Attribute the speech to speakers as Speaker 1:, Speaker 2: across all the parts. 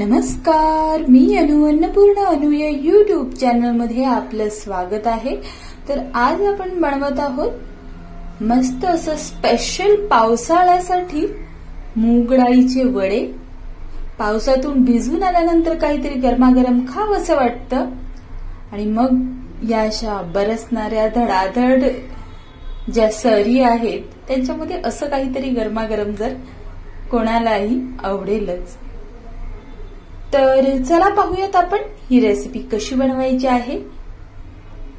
Speaker 1: नमस्कार, मी अन्नपूर्णा अनु या यूट्यूब चॅनल मध्ये आपलं स्वागत आहे। तर आज आपण बनवत आहोत मस्त असं स्पेशल पावसाळ्यासाठी मूग डाळीचे वडे। पावसातून भिजून आल्यानंतर काहीतरी गरमागरम खावंसं वाटतं आणि मग या अशा बरसणाऱ्या धडाधड ज्या सरी आहेत त्यांच्यामध्ये असं काहीतरी गरमागरम जर कोणालाही आवडेलच। तर चला पाहूयात आपण ही रेसिपी कशी बनवायची आहे।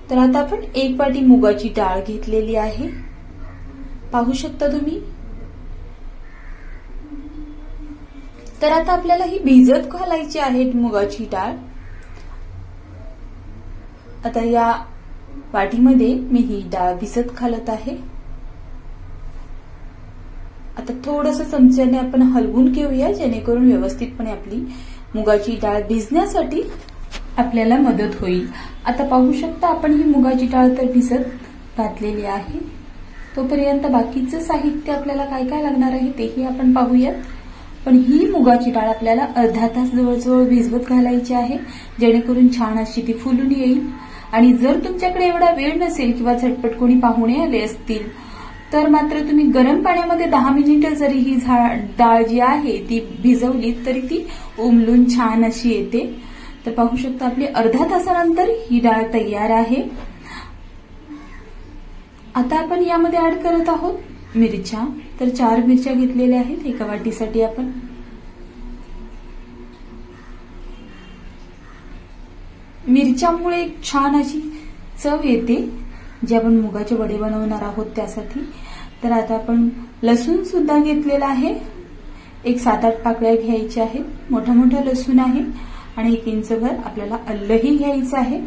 Speaker 1: तर आता आपण 1 वाटी मुगाची डाळ घेतलेली आहे, पाहू शकता तुम्ही। तर आता आपल्याला ही भिजत घालायची आहे मुगाची डाळ। आता या वाटीमध्ये मी ही डाळ भिजत घालत आहे। आता थोडंसं चमच्याने आपण हलवून घेऊया जेणेकरून व्यवस्थितपणे आपली मुगाची डाळ भिजण्यासाठी आपल्याला मदत होईल। आता पाहू शकता आपण ही मुगाची डाळ तर भिजत घातलेली आहे। तोपर्यंत बाकीचं साहित्य आपल्याला काय काय लागणार आहे तेही आपण पाहूयात। पण ही मुगाची डाळ आपल्याला अर्धा तास जवळजवळ भिजवत घालायची आहे जेणेकरून छान अशी ती फुलून येईल। आणि जर तुमच्याकडे एवढा वेळ नसेल किंवा झटपट कोणी पाहुणे आले असतील तर मात्र तुम्ही गरम पाण्यामध्ये 10 मिनिटं जरी ही डाळ जी आहे ती भिजवली तरी ती उमलून छान अशी येते। तर पाहू शकता आपली अर्धा तासानंतर ही डाळ तयार आहे। आता आपण यामध्ये ऍड करत आहोत मिरच्या। तर 4 मिरच्या घेतलेल्या आहेत एका वाटीसाठी आपण। मिरच्यामुळे छान अशी चव येते जे आपण मुगाचे वडे बनवणार आहोत त्यासाठी। तर आता आपण लसूण सुद्धा घेतलेला आहे, एक 7-8 पाकळ्या घ्यायच्या आहेत। मोठा मोठा लसूण आहे आणि 1 इंचभर आपल्याला आलंही घ्यायचं आहे।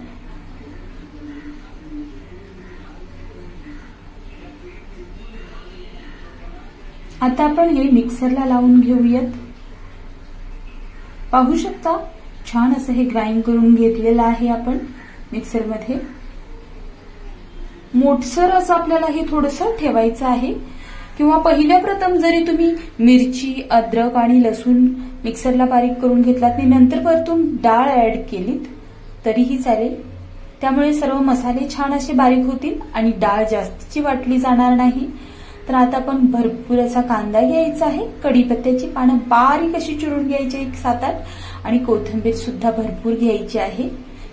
Speaker 1: आता आपण हे मिक्सरला लावून घेऊयात। पाहू शकता छान असं हे ग्राइंड करून घेतलेलं आहे आपण मिक्सरमध्ये। मोठसर असं आपल्याला हे थोडंसं ठेवायचं आहे किंवा पहिल्या प्रथम जरी तुम्ही मिरची, अद्रक आणि लसूण मिक्सरला बारीक करून घेतलात आणि नंतर परतून डाळ ऍड केलीत तरीही चालेल। त्यामुळे सर्व मसाले छान असे बारीक होतील आणि डाळ जास्तीची वाटली जाणार नाही। तर आता आपण भरपूर असा कांदा घ्यायचा आहे, कढीपत्त्याची पानं बारीक अशी चिरून घ्यायची 1 7-8 आणि कोथिंबीर सुद्धा भरपूर घ्यायची आहे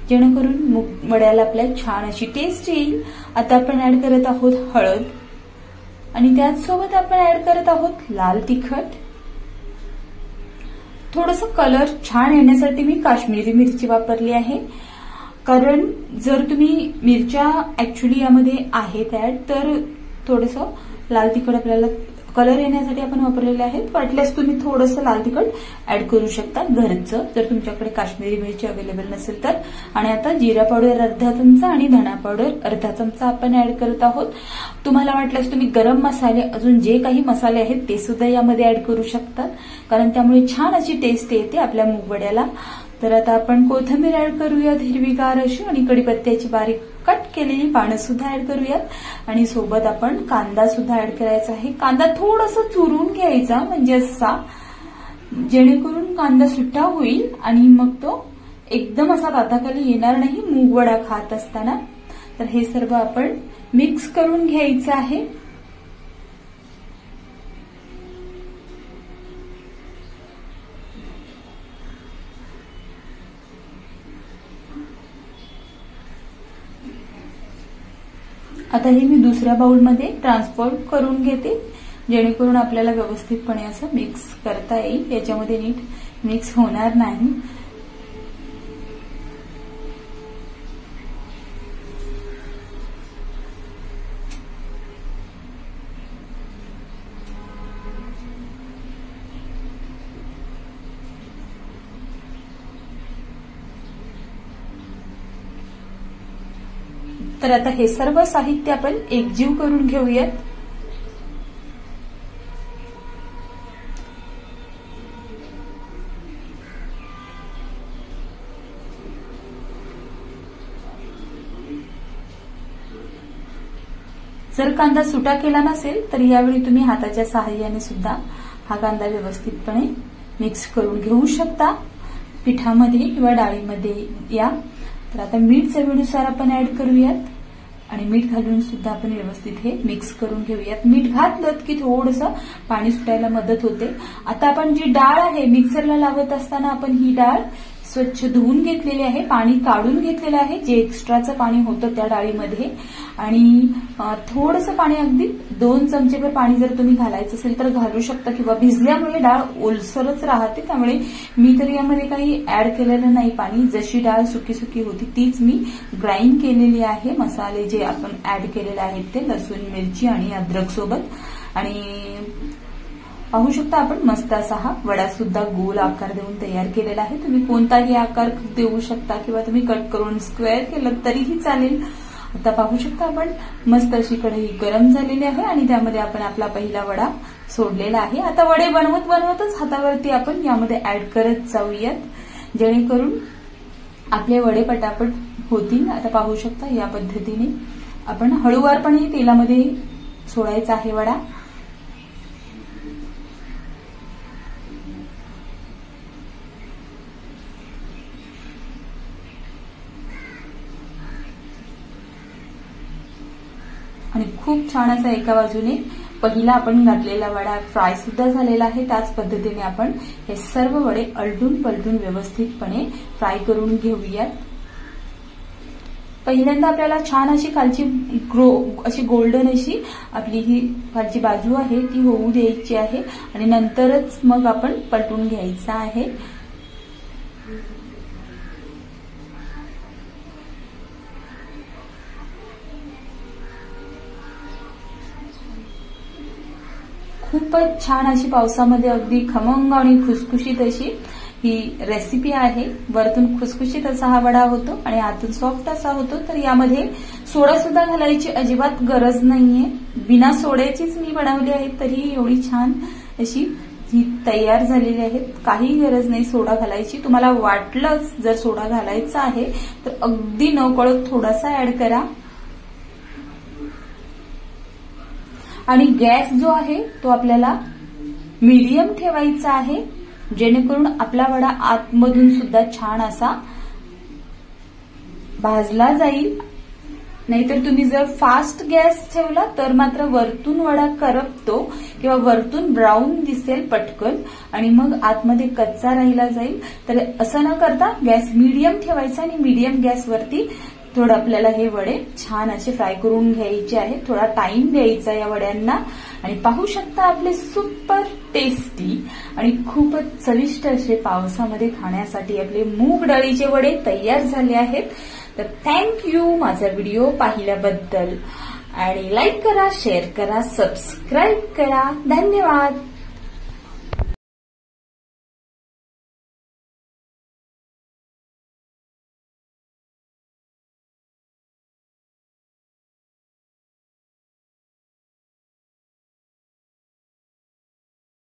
Speaker 1: जेणेकरून वड्याला आपल्याला छान अशी टेस्ट येईल। आता आपण ऍड करत आहोत हळद आणि त्याचसोबत आपण ऍड करत आहोत लाल तिखट। थोडंसं कलर छान येण्यासाठी मी काश्मीरी मिरची वापरली आहे, कारण जर तुम्ही मिरच्या ऍक्च्युली यामध्ये आहेत ऍड तर थोडंसं लाल तिखट आपल्याला कलर येण्यासाठी आपण वापरलेले आहेत। वाटल्यास तुम्ही थोडंसं लाल तिखट ऍड करू शकता घरचं जर तुमच्याकडे काश्मीरी मिरची अवेलेबल नसेल तर। आणि आता जिरा पावडर अर्धा चमचा आणि धना पावडर अर्धा चमचा आपण ऍड करत आहोत। तुम्हाला वाटल्यास तुम्ही गरम मसाले अजून जे काही मसाले आहेत ते सुद्धा यामध्ये ऍड करू शकता, कारण त्यामुळे छान अशी टेस्ट येते आपल्या मूगवड्याला। तर आता आपण कोथिंबीर ऍड करूयात हिरवीगार अशी आणि कढीपत्त्याची बारीक कट केलेली पानं सुद्धा ऍड करूयात आणि सोबत आपण कांदा सुद्धा ऍड करायचा आहे। कांदा थोडासा चुरून घ्यायचा म्हणजे असा जेणेकरून कांदा सुट्टा होईल आणि मग तो एकदम असा दाताखाली येणार नाही मूगवडा खात असताना। तर हे सर्व आपण मिक्स करून घ्यायचं आहे। आता हे मी दुसऱ्या बाउलमध्ये ट्रान्सफर करून घेते जेणेकरून आपल्याला व्यवस्थितपणे असं मिक्स करता येईल, याच्यामध्ये नीट मिक्स होणार नाही। तर आता हे सर्व साहित्य आपण एकजीव करून घेऊयात। जर कांदा सुटा केला नसेल तर यावेळी तुम्ही हाताच्या सहाय्याने सुद्धा हा कांदा व्यवस्थितपणे मिक्स करून घेऊ शकता। पिठामध्ये किंवा डाळीमध्ये या. तर आता मीठ चवीनुसार आपण ऍड करूयात आणि मीठ घालून सुद्धा आपण व्यवस्थित हे मिक्स करून घेऊयात. मीठ घातलं की थोडंसं पाणी सुटायला मदत होते. आता आपण जी डाळ आहे मिक्सरला लावत असताना आपण ही डाळ स्वच्छ धुवून घेतलेली आहे, पाणी काढून घेतलेलं आहे, जे एक्स्ट्राचं पाणी होतं त्या डाळीमध्ये. आणि थोडंसं पाणी, अगदी 2 चमचेभर पाणी जर तुम्ही घालायचं असेल तर घालू शकता, किंवा भिजल्यामुळे डाळ ओलसरच राहते, त्यामुळे मी तर यामध्ये काही ऍड केलेलं नाही पाणी. जशी डाळ सुकी सुकी होती तीच मी ग्राइंड केलेली आहे. मसाले जे आपण ऍड केलेले आहेत ते लसूण, मिरची आणि अद्रक सोबत. आणि पाहू शकता आपण मस्त असा हा वडा सुद्धा गोल आकार देऊन तयार केलेला आहे. तुम्ही कोणताही आकार देऊ शकता किंवा तुम्ही कट करून स्क्वेअर केलं तरीही चालेल. आता पाहू शकता आपण मस्त अशी कढई गरम झालेली आहे आणि त्यामध्ये आपण आपला पहिला वडा सोडलेला आहे. आता वडे बनवतच हातावरती आपण यामध्ये ऍड करत जाऊयात, जेणेकरून आपले वडे पटापट होतील. आता पाहू शकता या पद्धतीने आपण हळूवारपणे तेलामध्ये सोडायचा आहे वडा. आणि खूप छान असा एका बाजूने पहिला आपण घातलेला वडा फ्राय सुद्धा झालेला आहे. त्याच पद्धतीने आपण हे सर्व वडे आलटून पलटून व्यवस्थितपणे फ्राय करून घेऊयात. पहिल्यांदा आपल्याला छान अशी खालची अशी गोल्डन अशी आपली ही खालची बाजू आहे ती होऊ द्यायची आहे आणि नंतरच मग आपण पलटून घ्यायचा आहे. खूपच छान अशी पावसामध्ये अगदी खमंग आणि खुसखुशीत अशी ही रेसिपी आहे. वरतून खुसखुशीत असा हा वडा होतो आणि आतून सॉफ्ट असा होतो. तर यामध्ये सोडा सुद्धा घालायची अजिबात गरज नाहीये. बिना सोड्याचीच मी बनवली आहे, तरी एवढी छान अशी ही तयार झालेली आहे. काही गरज नाही सोडा घालायची. तुम्हाला वाटलंच जर सोडा घालायचा आहे तर अगदी नकळत थोडासा ऍड करा. आणि गॅस जो आहे तो आपल्याला मीडियम ठेवायचा आहे, जेणेकरून आपला वडा आतमधून सुद्धा छान असा भाजला जाईल. नाहीतर तुम्ही जर फास्ट गॅस ठेवला तर मात्र वरतून वडा करपतो किंवा वरतून ब्राऊन दिसेल पटकन आणि मग आतमध्ये कच्चा राहिला जाईल. तर असं न करता गॅस मीडियम ठेवायचा आणि मीडियम गॅसवरती थोडं आपल्याला हे वडे छान असे फ्राय करून घ्यायचे आहेत. थोडा टाइम द्यायचा या वड्यांना. आणि पाहू शकता आपले सुपर टेस्टी आणि खूपच चविष्ट असे पावसामध्ये खाण्यासाठी आपले मूग डाळीचे वडे तयार झाले आहेत. तर थँक्यू माझा व्हिडिओ पाहिल्याबद्दल. आणि लाईक करा, शेअर करा, सबस्क्राईब करा. धन्यवाद.